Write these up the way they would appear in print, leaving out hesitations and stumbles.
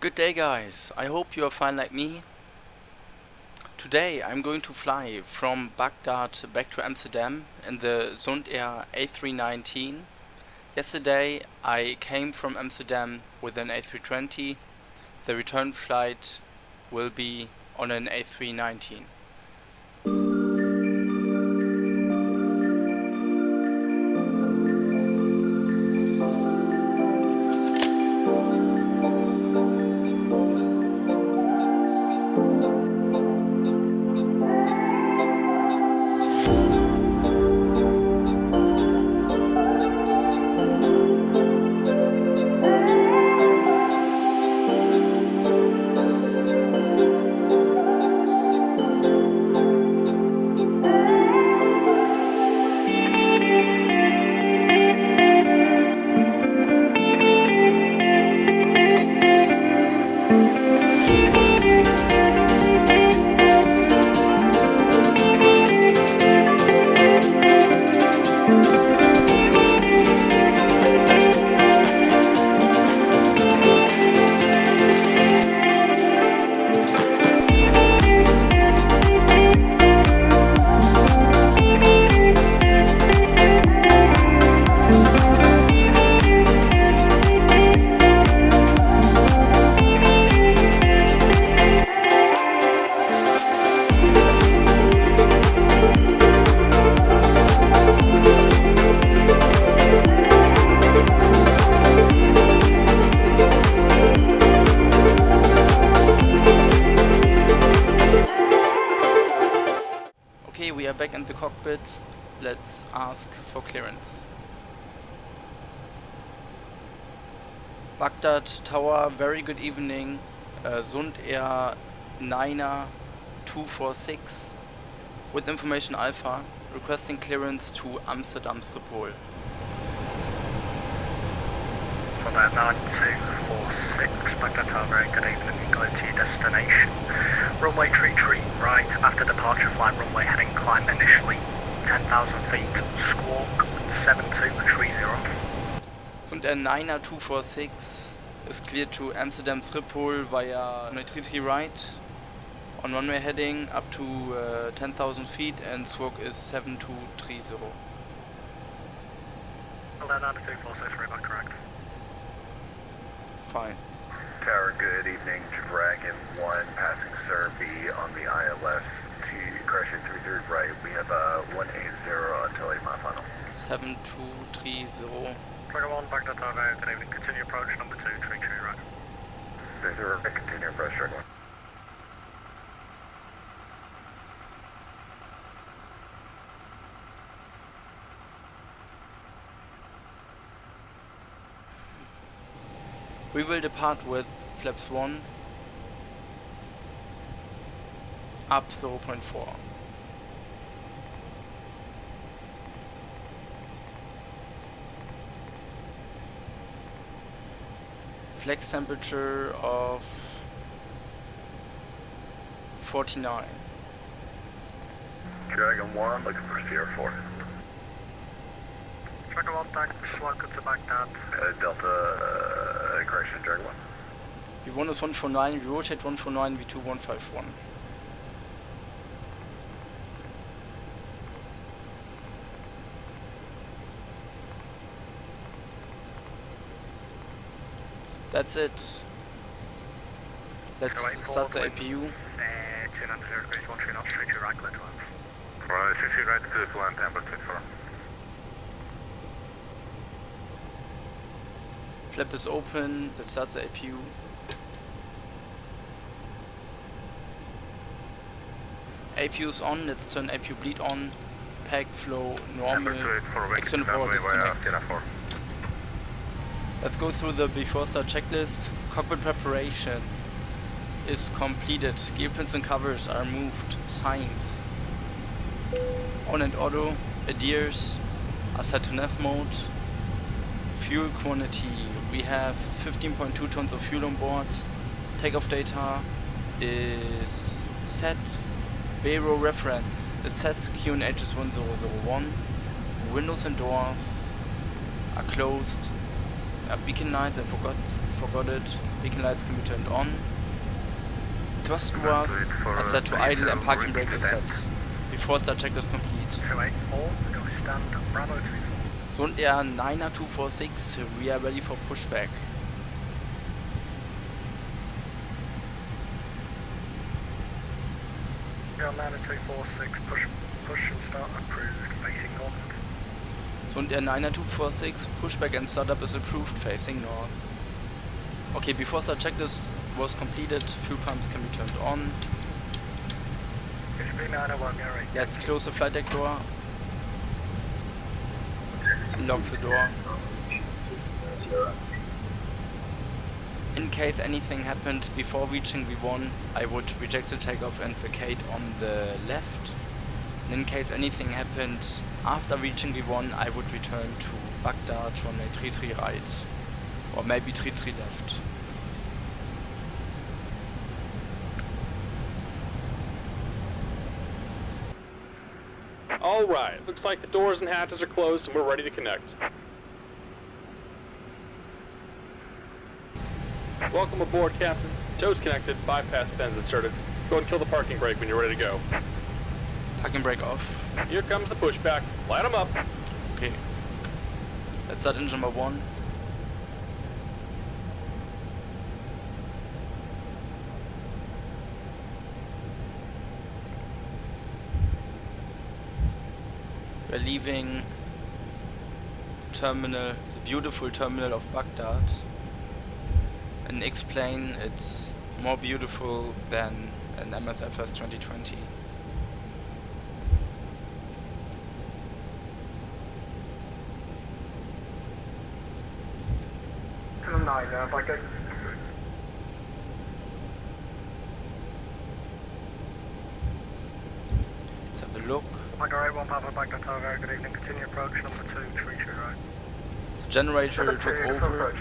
Good day guys, I hope you are fine like me. Today I'm going to fly from Baghdad back to Amsterdam in the Sundair A319. Yesterday I came from Amsterdam with an A320. The return flight will be on an A319. Okay, we are back in the cockpit. Let's ask for clearance. Baghdad Tower, very good evening. Sundair 9er 246 with information Alpha, requesting clearance to Amsterdam Schiphol. Sundair 9246, Baghdad Tower, very good evening. You go to your destination. Runway tree right after departure flight runway heading climb initially 10,000 feet, squawk 7230. Sundair 9er 246 is cleared to Amsterdam Schiphol via runway tree right on runway heading up to 10,000 feet and squawk is 7230. Sundair 9246, very much correct. Fine. Tower, good evening. Dragon 1 passing Serbi on the ILS to crash in 33 right. We have 180 until 8 mile final. 7230. Dragon 1, Baghdad Tower, very good evening. Continue approach number 2, tree right. There's a continue approach, Dragon 1. We will depart with flaps 1 up 0.4. Flex temperature of 49. Dragon 1 looking for CR4. Dragon 1, thanks. Welcome to Baghdad. Delta correction, Dragon 1. V1 is 149, we rotate 149, V2 151. That's it. Let's start the APU. 290 degrees, 1 knots, tree right, clear to land. Right, 60 right, clear to land, Amber 24. Flap is open, let's start the APU. APU is on, let's turn APU bleed on. Pack flow normal, external power disconnect. Let's go through the before start checklist. Cockpit preparation is completed. Gear pins and covers are moved. Signs. On and auto. Adheres are set to nav mode. Fuel quantity. We have 15.2 tons of fuel on board. Takeoff data is set. Bayrow reference is set. QNH is 1001. Windows and doors are closed. beacon lights, I forgot it. Beacon lights can be turned on. Thrust was set to idle and parking brake is set. Before start checklist complete. 284, go stand Bravo 24. Sundair 90246, we are ready for pushback. Go 90246, push and start approved, facing north. Sundair 90246, pushback and startup is approved, facing north. Okay, before start checklist was completed, fuel pumps can be turned on. Let's close the flight deck door. Lock the door. In case anything happened before reaching V1, I would reject the takeoff and vacate on the left. And in case anything happened after reaching V1, I would return to Baghdad runway 33 right. Or maybe 33 left. Alright, looks like the doors and hatches are closed and we're ready to connect. Welcome aboard, Captain. Toes connected, bypass pens inserted. Go and kill the parking brake when you're ready to go. Parking brake off. Here comes the pushback. Light them up. Okay. Let's start engine number 1. We're leaving the terminal, the beautiful terminal of Baghdad. And explain it's more beautiful than an MSFS 2020. Let's have a look. Baghdad 1 Papa Baghdad Tower, good evening, continue approach number 2, tree right. The generator took over.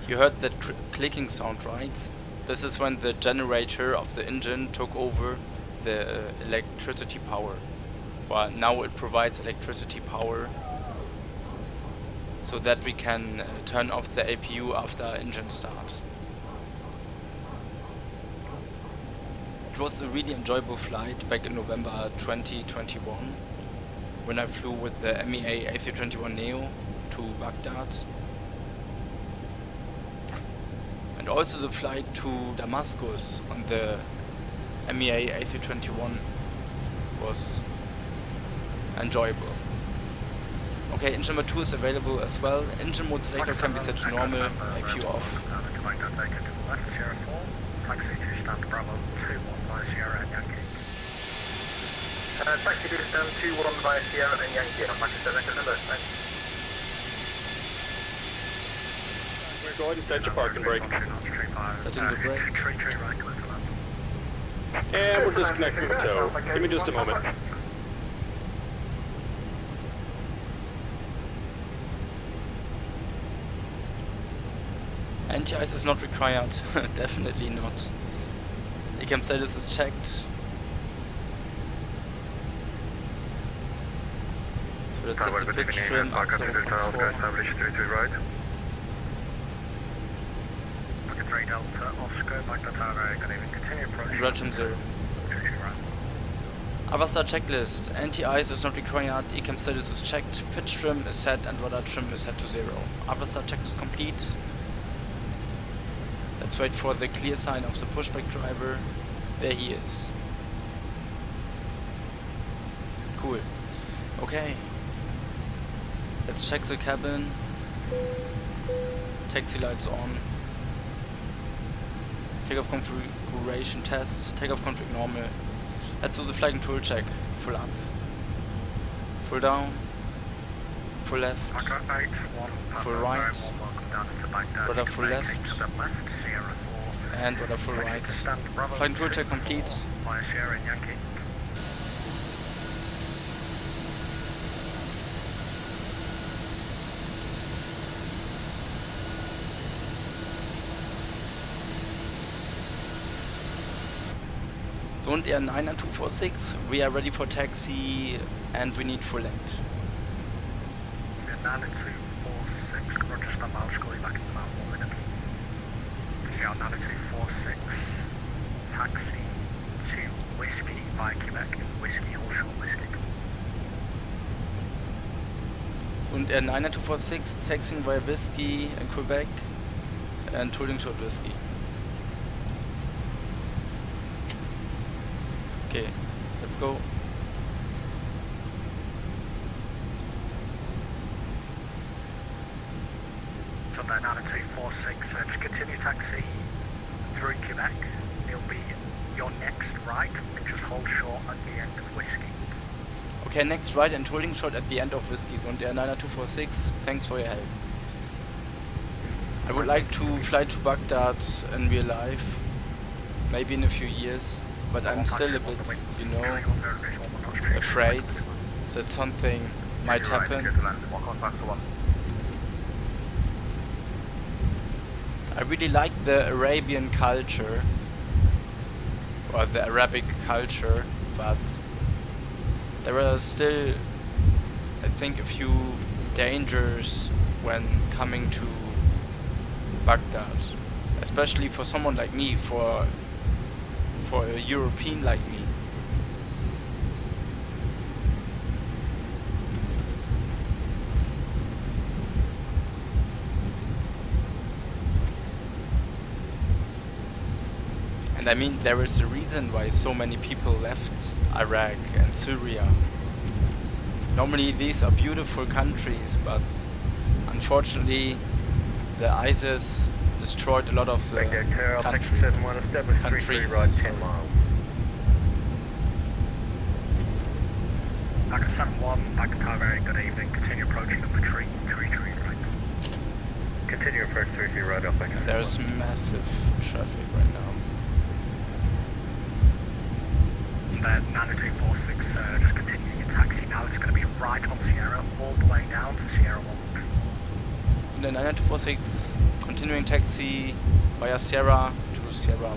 You heard that clicking sound, right? This is when the generator of the engine took over the electricity power. Well, now it provides electricity power so that we can turn off the APU after engine start. It was a really enjoyable flight back in November 2021 when I flew with the MEA A321neo to Baghdad. And also the flight to Damascus on the MEA A321 was enjoyable. Okay, engine number 2 is available as well. Engine mode selector can be set to normal, APU off. Taxi to stand Bravo 21 Sierra and Yankee. Taxi to stand 21 via Sierra and Yankee. Go ahead and set your parking brake. Setting the brake. And we're disconnecting the tow. Give me just a moment. Anti-ice is not required. Definitely not. ECAM status is checked. So let's set the pitch trim up 0.4. Established 32 right. Bucket 3 Delta, Oscar, Baghdad Tower, good evening, continue approach. And Regime 0. Avastar checklist. Anti-ice is not required. ECAM status is checked. Pitch trim is set and rudder trim is set to 0. Avastar checklist complete. Let's wait for the clear sign of the pushback driver. There he is. Cool. Okay. Let's check the cabin. Taxi lights on. Takeoff configuration test. Takeoff config normal. Let's do the flight control check. Full up. Full down. Full left. Full right. Rudder full left. And rudder full right. Flight control check complete. Sundair 90246, we are ready for taxi and we need full length. 90246, Roger I'll just call you back in about 1 minute. CR 9246, taxi to Whiskey by Quebec, Whiskey, Holshore, Whiskey. So, und der 99246 taxiing via Whiskey in Quebec and holding short Whiskey. Okay, let's go. Sundair 9246, just continue taxi through Quebec. It'll be your next right and just hold short at the end of Whiskey. Okay, next right and holding short at the end of Whiskey. So, und der 99246, thanks for your help. I would like to fly to Baghdad in real life, maybe in a few years, but I'm still a bit, you know, afraid that something might happen. I really like the Arabian culture, or the Arabic culture, but there are still, I think, a few dangers when coming to Baghdad, especially for someone like me, for a European like me. And I mean, there is a reason why so many people left Iraq and Syria. Normally these are beautiful countries, but unfortunately the ISIS destroyed a lot of the countries. Back at 71, back at very good evening. Continue approaching number 3, 33 right. Continue approach 33 right up. There's massive traffic right now. And 9246, just continuing your taxi now. It's going to be right on Sierra, all the way down to Sierra 1. So the 9246 continuing taxi via Sierra to Sierra 1.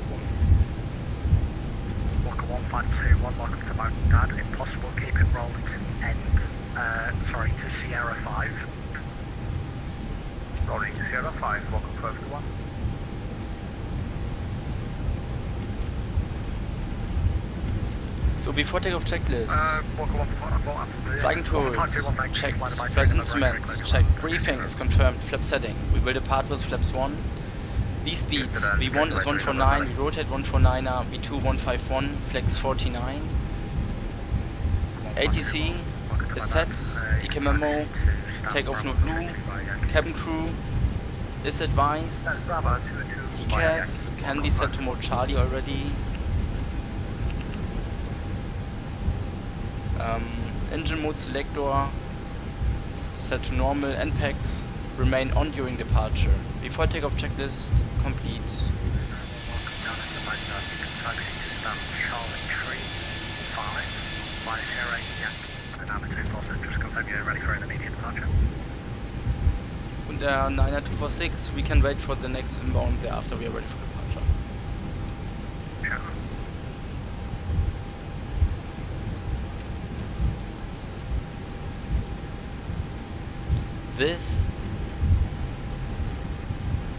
Walker 152, 1 lock up to Baghdad. If possible, keep it rolling to to Sierra 5. Rolling to Sierra 5, walk up first to 1. So before takeoff checklist, Walker 154, flying tools, checked, flight instruments, checked, briefing is confirmed, flap setting, we will depart with flaps 1, V-speed, V1 is 149, we rotate 149er, V2 151, flex 49, ATC is set, DK memo, takeoff no blue, cabin crew is advised, TCAS can be set to mode Charlie already. Engine mode selector set to normal, NPEX remain on during departure. Before takeoff checklist complete. Und der 99246, we can wait for the next inbound thereafter we are ready for departure.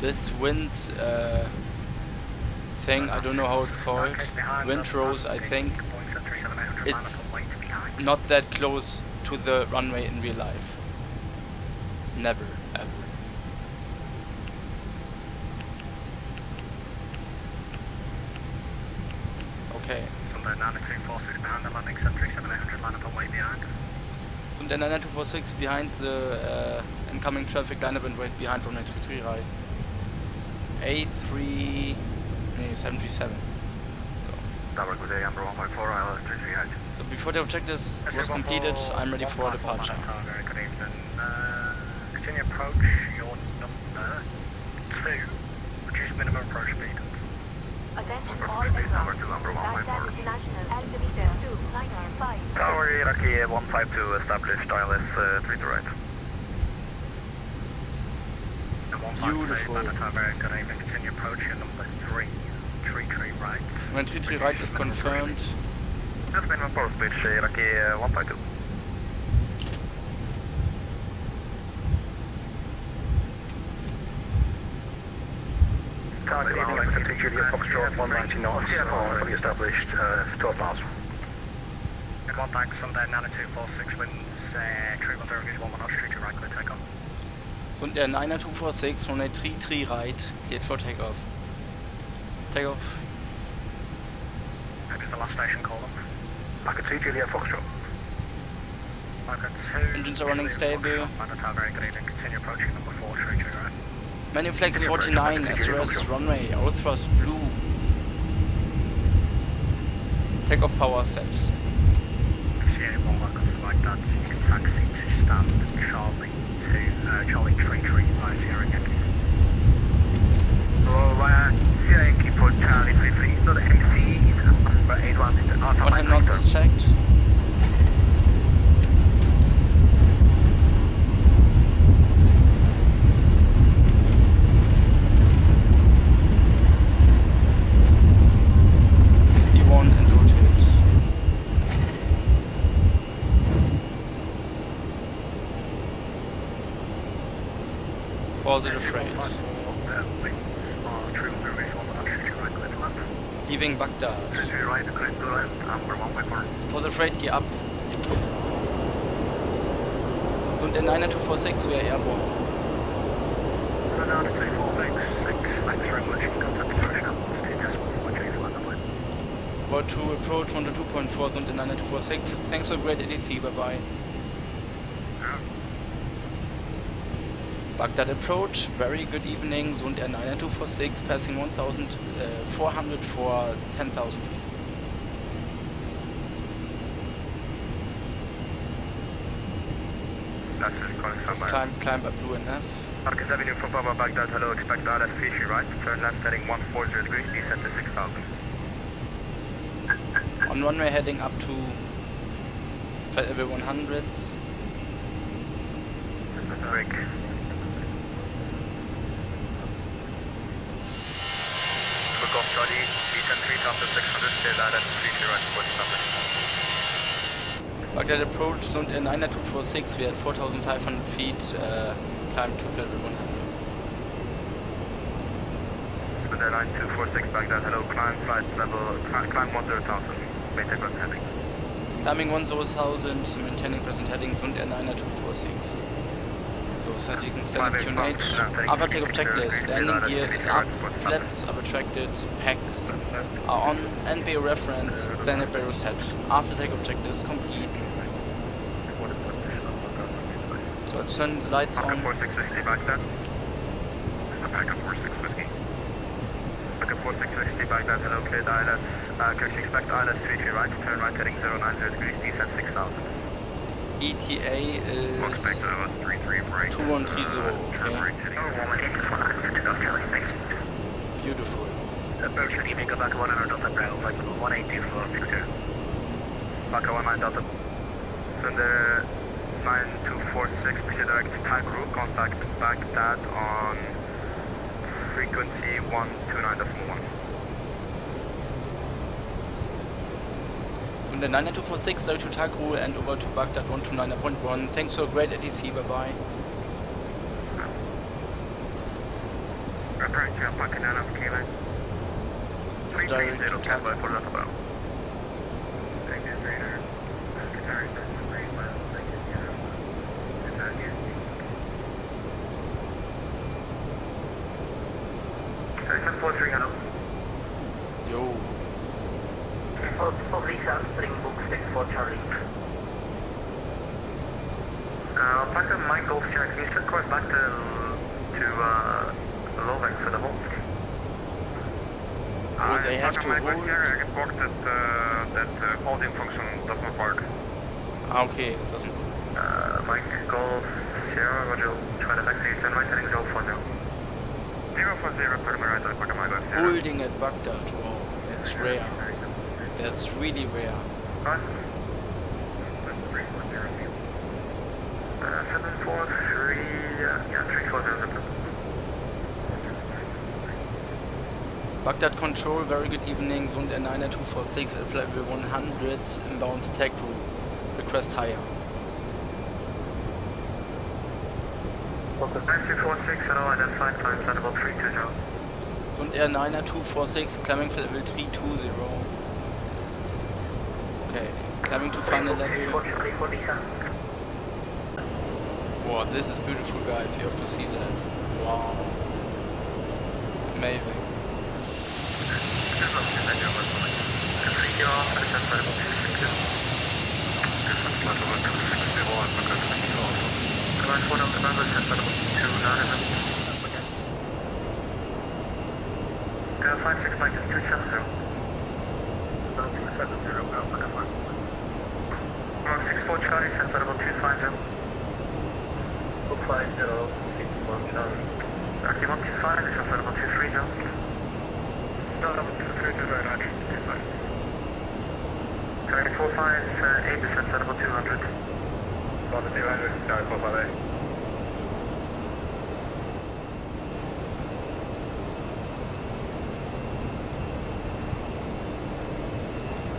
This wind thing, I don't know how it's called, windrows I think, it's not that close to the runway in real life. Never, ever. Okay. Sundair 9246 behind the landing, 737-800 line up away behind. Sundair 9246 behind the incoming traffic, line up and wait behind from 933 right. A3, 737. So before the checklist was completed, I'm ready for departure. Good evening. Continue approach your number 2. Reduce minimum approach speed. Attention all aircraft. Baghdad International altimeter 295. Tower Iraqi 152 established ILS 3 to right. Beautiful. Good evening. Continue approach your number 3. 33 right. When 33 right is confirmed. Just minimum approach speed Iraqi 152. Target Alpha 2 Juliet Foxtrot 190 knots on fully established 12 miles. Good one, thanks. Sundair 9246 winds 310 degrees 11 knots, tree to right, clear takeoff. Sundair 9246, runway 33 right, cleared for takeoff. Takeoff. Just the last station call up. Baghdad 2 Juliet Foxtrot. Baghdad 2. Engines are running stable. Baghdad Tower, very good evening. Continue approaching number 4, tree to right. Menu flags 49, SRS runway, outthrust blue. Takeoff power set. CA 1 welcome to Baghdad. You can taxi to stand Charlie 2, Charlie 33 by Sierra Yankee. Hello, Sierra Yankee for Charlie 33. So the MC is number 819 Alpha. One hand knots is checked. Positive rate. Leaving Baghdad. Positive rate, gear up. Sundair 9246, we are airborne. About to approach 102.4, Sundair 9246. Thanks for great ATC, bye bye. Baghdad approach, very good evening, Sundair 9246, passing 1,400 for 10,000 feet. Just climb up blue enough. Marcus Avenue from Papa Baghdad, hello, expect RS Fishy right, turn left heading 140 degrees, descent to 6,000. On runway heading up to flight level 100s. Break. Golf Charlie, descent 3,600, stay that at 3 right, port established. Baghdad approach, Sundair 9246, we had 4,500 feet, climb to flight level 100. Sundair 9246, Baghdad, hello, climb flight level, climb 10,000, maintain present heading. Climbing 10,000, maintaining present heading, Sundair 9246. So setting standard QNH, upper takeoff checklist, landing gear is up, flaps are retracted, packs are on, NBO reference, standard barrel set. After takeoff checklist complete. So let's turn the lights on. 4660 Baghdad. Baghdad 4660. Baghdad 4660 Baghdad, hello, cleared ILS. Coach, expect ILS 33 right, turn right heading 090 degrees, descent 6,000. ETA is 2130, okay. Beautiful. Approach good evening, go back to 100 Delta Bravo, like 1824 Victor. Back to 19 Delta. Sundair 9246, proceed direct to tag route, contact Baghdad on frequency 129.1. Sundair 9246, direct to Takru and over to Baghdad 129.1. Thanks for a great ATC, bye bye. Approach Pakistan of Kilo. 330 Tango for Delta Bravo. Yo. Lisa, Springbok 64 Charlie. Back to Mike Golf Sierra, can you set course back to Loving for the hold scheme? Will they have to hold? I report that holding function doesn't work. Ah, okay, it doesn't work. Mike Golf Sierra, Roger, try to taxi, send right heading 040. 040, Perma right, report to Mike Golf Sierra. Holding at Baghdad, wow, that's rare. That's really rare. 743, yeah, 340. Baghdad control, very good evening, Sundair 9246 at level 100, inbound tag route, request higher. 9246, hello, identified, time set about 320. Sundair 9er246, climbing to level 320. Okay, climbing to final level. Wow, this is beautiful, guys. You have to see that. Wow. Amazing.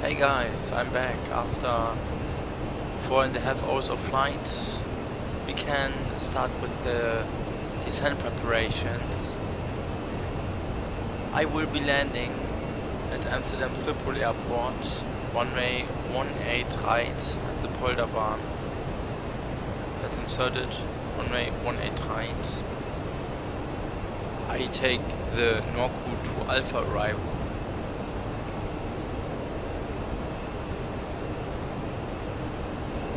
Hey guys, I'm back after 4.5 hours of flight. We can start with the descent preparations. I will be landing at Amsterdam Schiphol Airport, runway 18 right at the Polderbahn. That's inserted, runway 18 right. I take the Norku to Alpha arrival.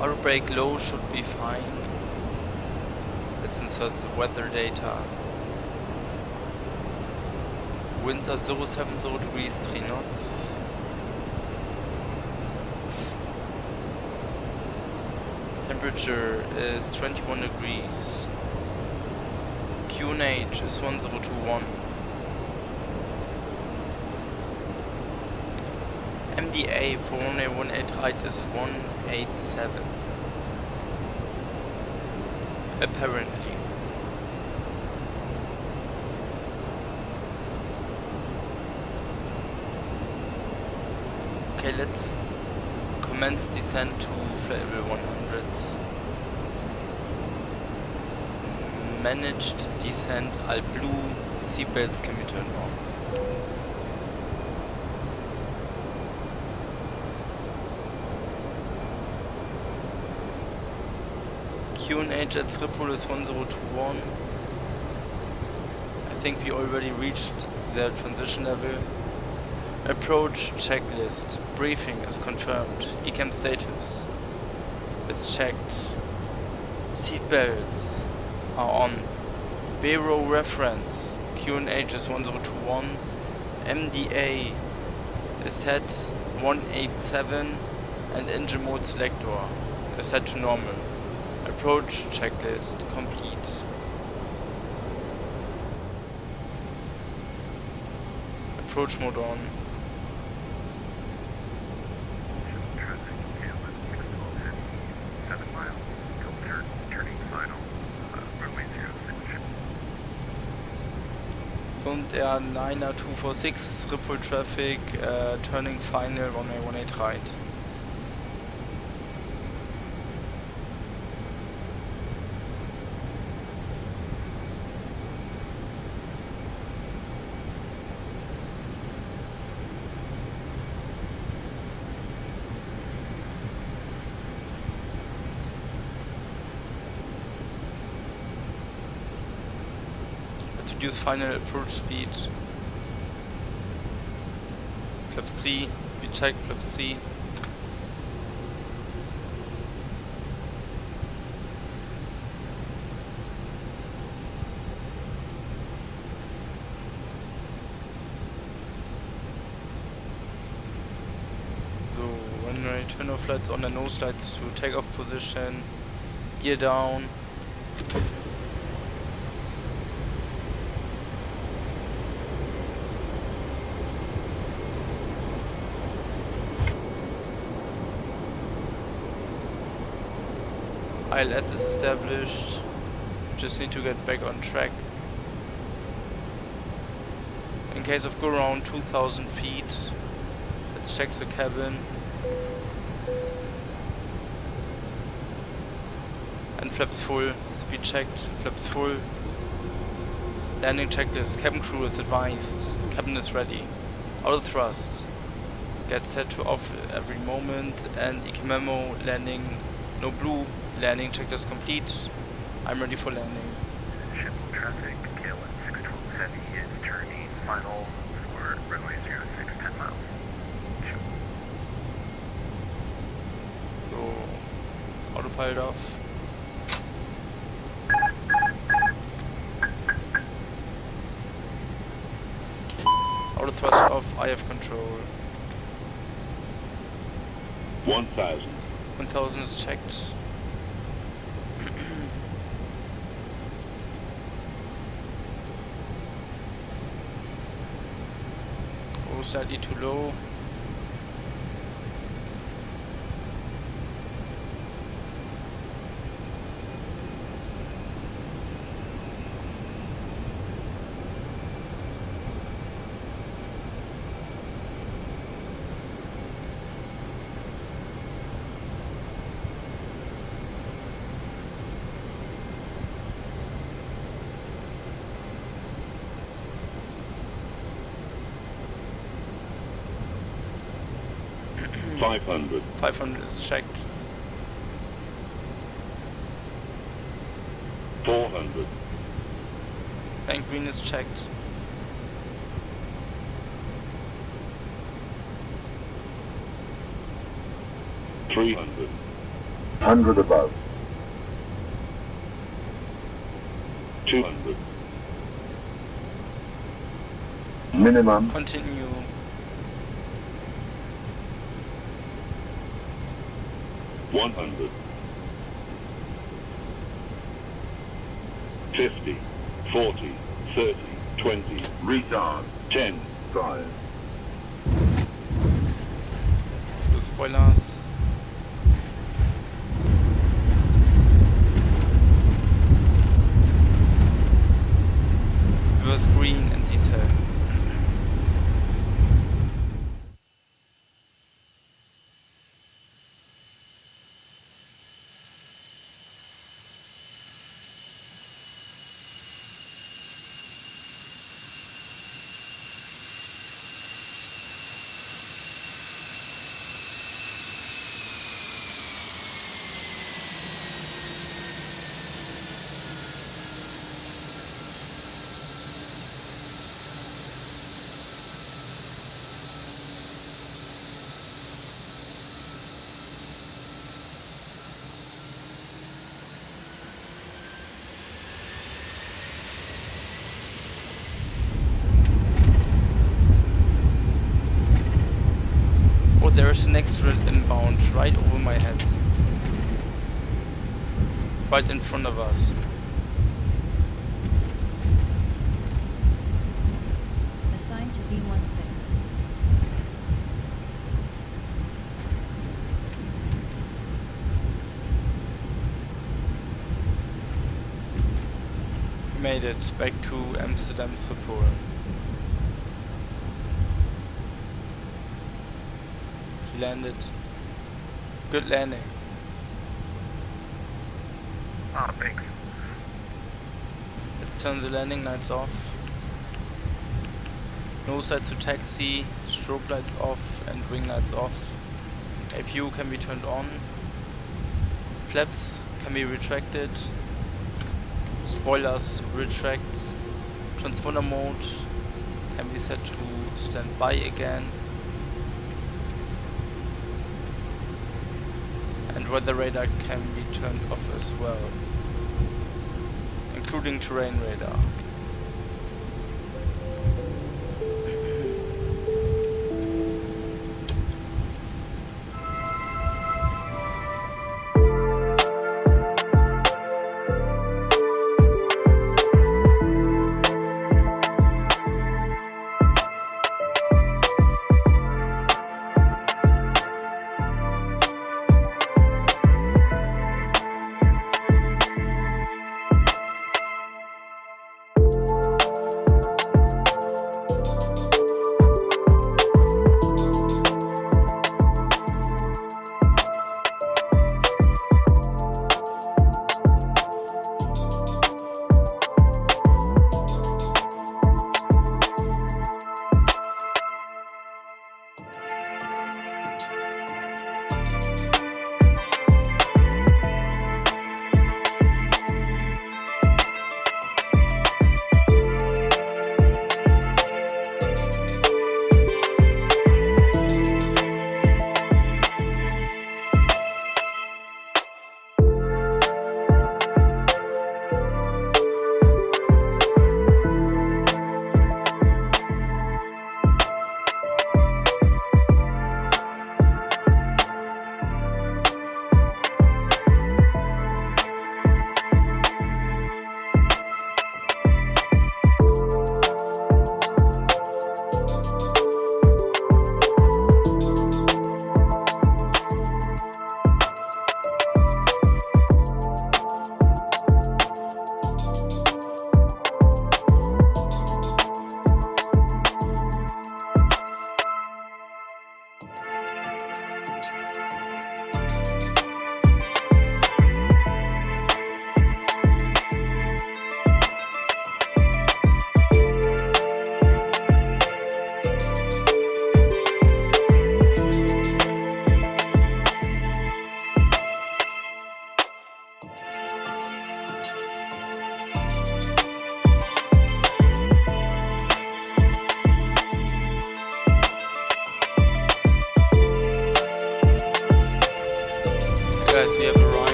Auto brake low should be fine. Let's insert the weather data. Winds are 070 degrees, 3 knots. Temperature is 21 degrees. QNH is 1021. MDA for runway 18 right is 187. Apparently. Okay, let's commence descent to flight level 100. Managed descent, all blue, seatbelts can be turned on. QNH at Schiphol is 1021. I think we already reached the transition level. Approach checklist. Briefing is confirmed. ECAM status is checked. Seatbelts are on. Bureau reference. QNH is 1021. MDA is set 187 and engine mode selector is set to normal. Approach checklist complete. Approach mode on. Sundair 9er246, Schiphol traffic, turning final, runway 18 right. Reduce final approach speed. Flaps 3, speed check, flaps 3. So, when we turn off lights on and nose lights to takeoff position, gear down. ILS is established, just need to get back on track. In case of go around 2000 feet, let's check the cabin. And flaps full, speed checked, flaps full. Landing checklist. Cabin crew is advised. Cabin is ready. Auto thrust. Get set to off every moment. And EQ memo. Landing. No blue. Landing checklist complete. I'm ready for landing. Ship traffic, KLM 612 Heavy is turning final for runway 06, 10 miles. So, autopilot off. Auto thrust off, I have control. 1000. 1000 is checked. Oh, slightly too low. $500. 500 is checked. 400. Bank green is checked. $300. 100 above. 200. Minimum. Continue. 100. 50. 40. 30. 20. Retard. 10. 5. The spoilers. Reverse green and diesel. Oh, there's an extra inbound right over my head. Right in front of us. Assigned to B16. Made it back to Amsterdam Schiphol. He landed. Good landing. Ah, thanks. Let's turn the landing lights off. Nose lights to taxi, strobe lights off and wing lights off. APU can be turned on. Flaps can be retracted. Spoilers retract. Transponder mode can be set to standby again. And weather radar can be turned off as well, including terrain radar.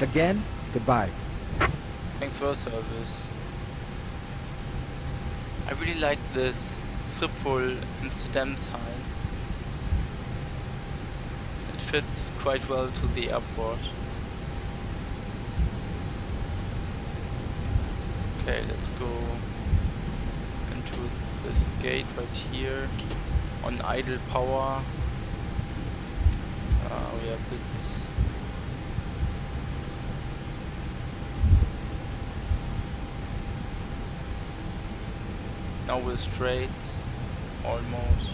Again, goodbye. Thanks for your service. I really like this Schiphol Amsterdam sign. It fits quite well to the airport. Okay, let's go into this gate right here on idle power. We have it. Now we're straight, almost.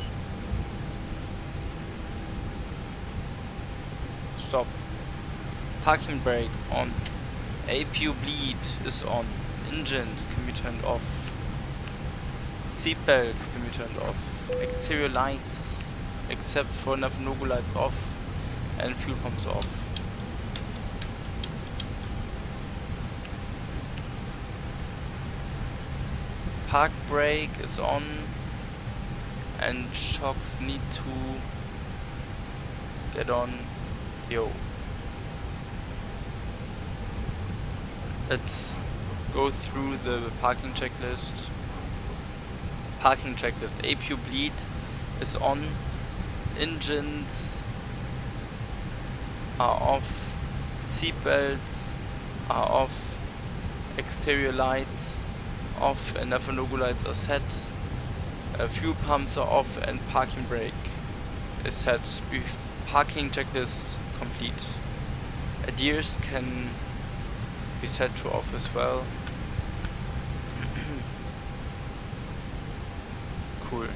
Stop. Parking brake on. APU bleed is on. Engines can be turned off. Seat belts can be turned off. Exterior lights, except for nav-no-go lights off, and fuel pumps off. Park brake is on, and shocks need to get on. Yo. Let's go through the parking checklist. Parking checklist. APU bleed is on. Engines are off. Seatbelts are off. Exterior lights off and nav-no-go lights are set. Fuel pumps are off and parking brake is set. Parking checklist complete. Adheres can be set to off as well. Cool.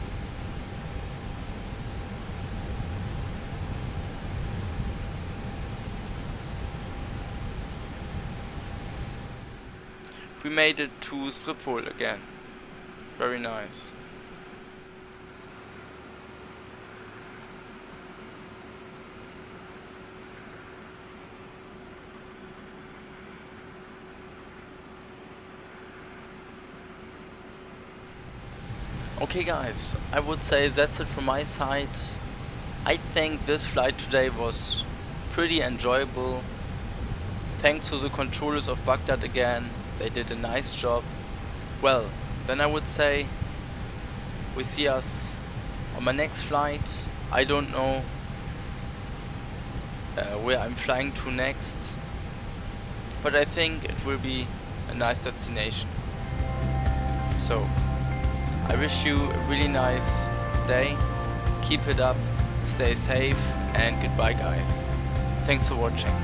We made it to Schiphol again. Very nice. Okay guys, I would say that's it from my side. I think this flight today was pretty enjoyable. Thanks to the controllers of Baghdad again, they did a nice job. Well, then I would say we see us on my next flight. I don't know where I'm flying to next, but I think it will be a nice destination. So I wish you a really nice day, keep it up, stay safe, and goodbye guys. Thanks for watching.